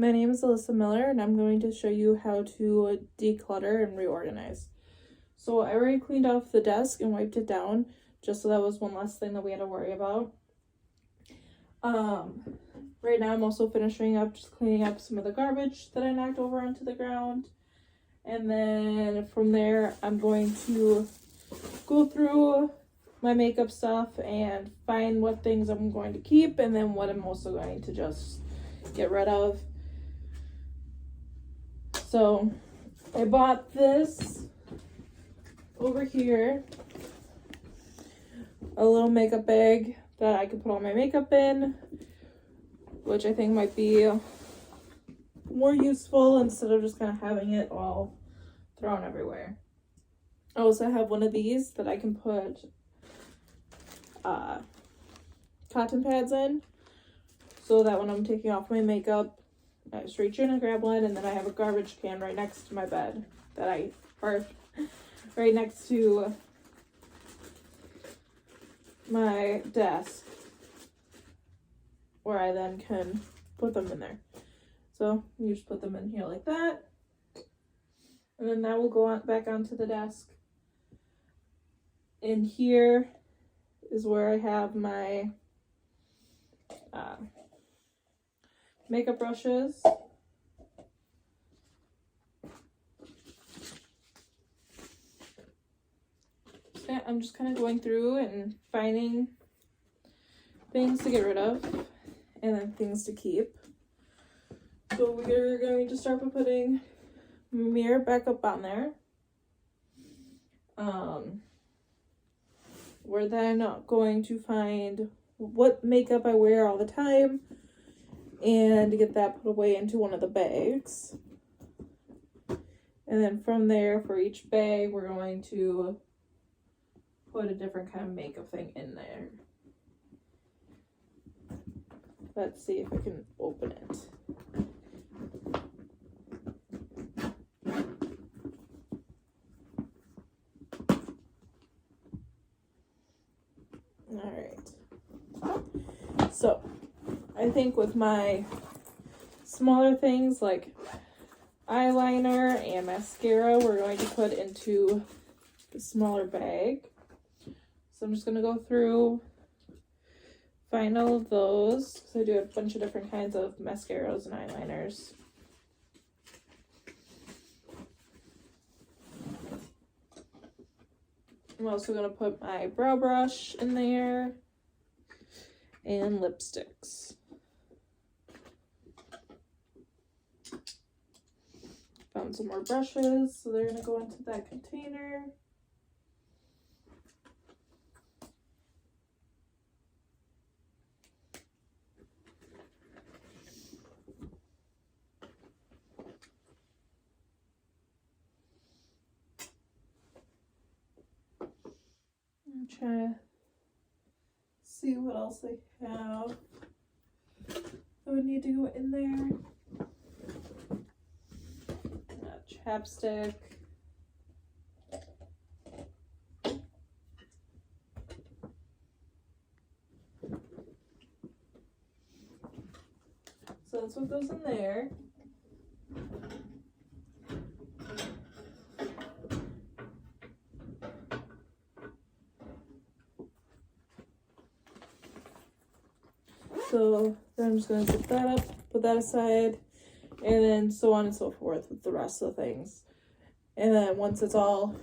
My name is Alyssa Miller, and I'm going to show you how to declutter and reorganize. So I already cleaned off the desk and wiped it down, just so that was one less thing that we had to worry about. Right now I'm also finishing up just cleaning up some of the garbage that I knocked over onto the ground. And then from there, I'm going to go through my makeup stuff and find what things I'm going to keep and then what I'm also going to just get rid of. So I bought this over here, a little makeup bag that I could put all my makeup in, which I think might be more useful instead of just kind of having it all thrown everywhere. I also have one of these that I can put cotton pads in, so that when I'm taking off my makeup, I just reach in and grab one, and then I have a garbage can right next to my bed right next to my desk, where I then can put them in there. So you just put them in here like that, and then that will go on back onto the desk. In here is where I have my makeup brushes. So I'm just kind of going through and finding things to get rid of and then things to keep. So we're going to start by putting my mirror back up on there. We're then going to find what makeup I wear all the time and get that put away into one of the bags. And then from there, for each bag, we're going to put a different kind of makeup thing in there. Let's see if I can open it. Alright. So, I think with my smaller things like eyeliner and mascara, we're going to put into the smaller bag. So I'm just going to go through, find all of those, because I do have a bunch of different kinds of mascaras and eyeliners. I'm also going to put my brow brush in there and lipsticks. Found some more brushes, so they're going to go into that container. I'm trying to see what else I have that would need to go in there. Chapstick. So that's what goes in there. So then I'm just going to zip that up, put that aside, and then so on and so forth with the rest of the things. And then once it's all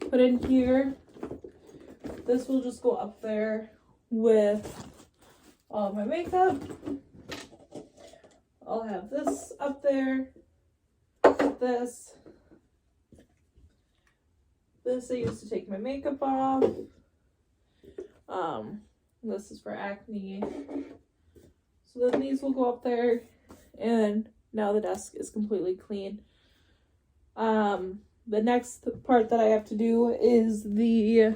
put in here, this will just go up there with all of my makeup. I'll have this up there, this I used to take my makeup off. This is for acne. So then these will go up there, and now the desk is completely clean. The next part that I have to do is the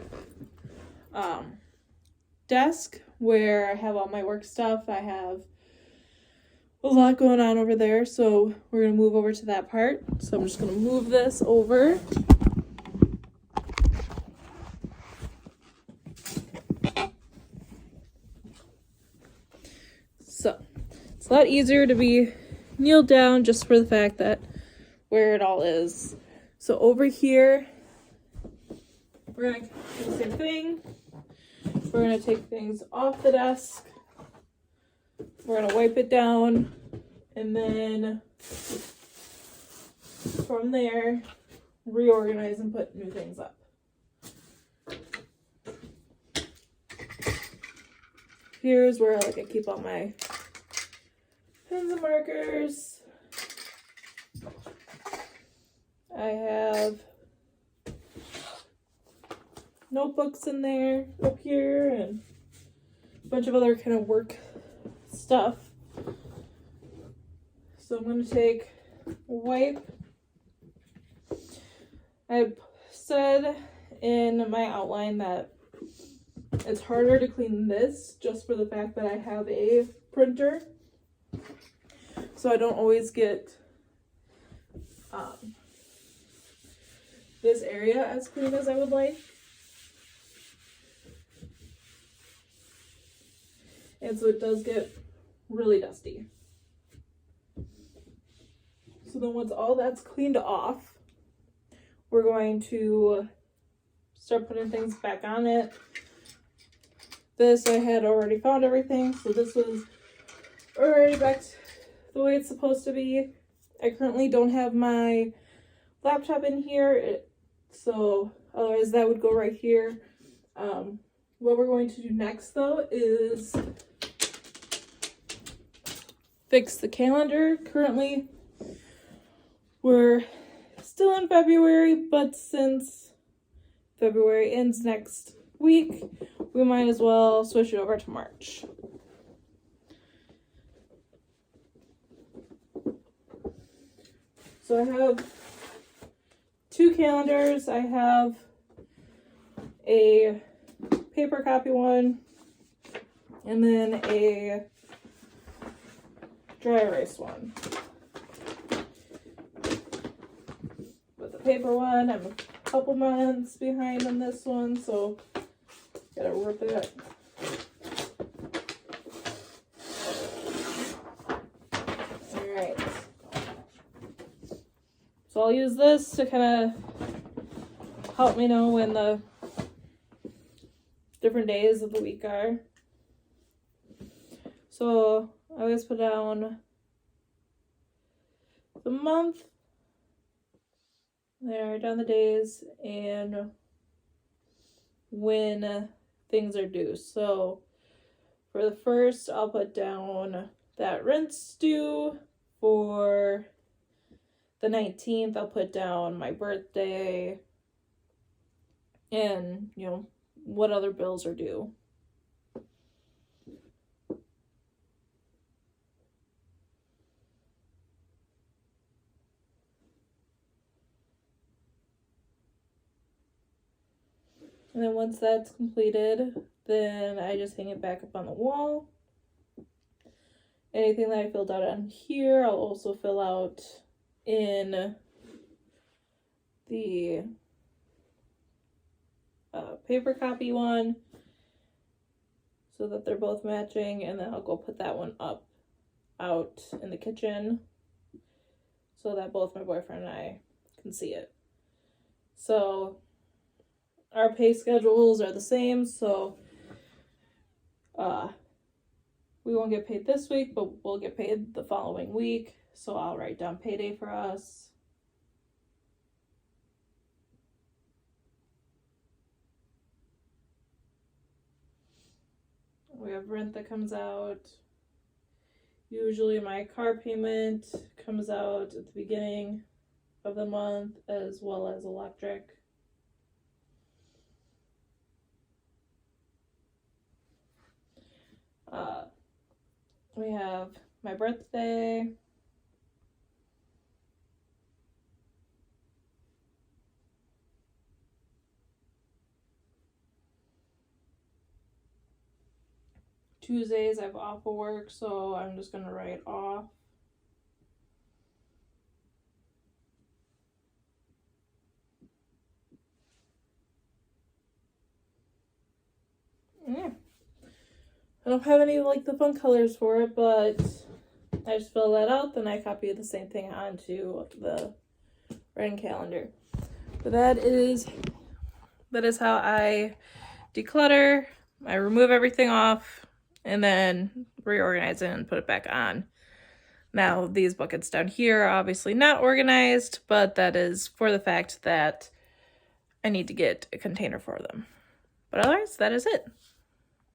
desk where I have all my work stuff. I have a lot going on over there, so we're going to move over to that part. So I'm just going to move this over. So it's a lot easier to be kneel down just for the fact that where it all is. So over here, we're gonna do the same thing. We're gonna take things off the desk. We're gonna wipe it down, and then from there, reorganize and put new things up. Here's where like I keep all my pens and markers. I have notebooks in there up here and a bunch of other kind of work stuff. So I'm going to take a wipe. I said in my outline that it's harder to clean this just for the fact that I have a printer. So I don't always get this area as clean as I would like. And so it does get really dusty. So then once all that's cleaned off, we're going to start putting things back on it. This, I had already found everything, so this was already back the way it's supposed to be. I currently don't have my laptop in here, so otherwise that would go right here. What we're going to do next, though, is fix the calendar. Currently, we're still in February, but since February ends next week, we might as well switch it over to March. So I have two calendars. I have a paper copy one and then a dry erase one. With the paper one, I'm a couple months behind on this one, so gotta rip it. Alright. So I'll use this to kind of help me know when the different days of the week are. So I always put down the month, there, down the days, and when things are due. So for the first, I'll put down that rent's due. For the 19th, I'll put down my birthday and, you know, what other bills are due. And then once that's completed, then I just hang it back up on the wall. Anything that I filled out on here, I'll also fill out in the paper copy one so that they're both matching, and then I'll go put that one up out in the kitchen so that both my boyfriend and I can see it. So our pay schedules are the same, so we won't get paid this week, but we'll get paid the following week. So I'll write down payday for us. We have rent that comes out. Usually my car payment comes out at the beginning of the month, as well as electric. We have my birthday. Tuesdays I have off of work, so I'm just gonna write off. Yeah. I don't have any like the fun colors for it, but I just fill that out, then I copy the same thing onto the writing calendar. But that is how I declutter. I remove everything off and then reorganize it and put it back on. Now, these buckets down here are obviously not organized, but that is for the fact that I need to get a container for them. But otherwise, that is it.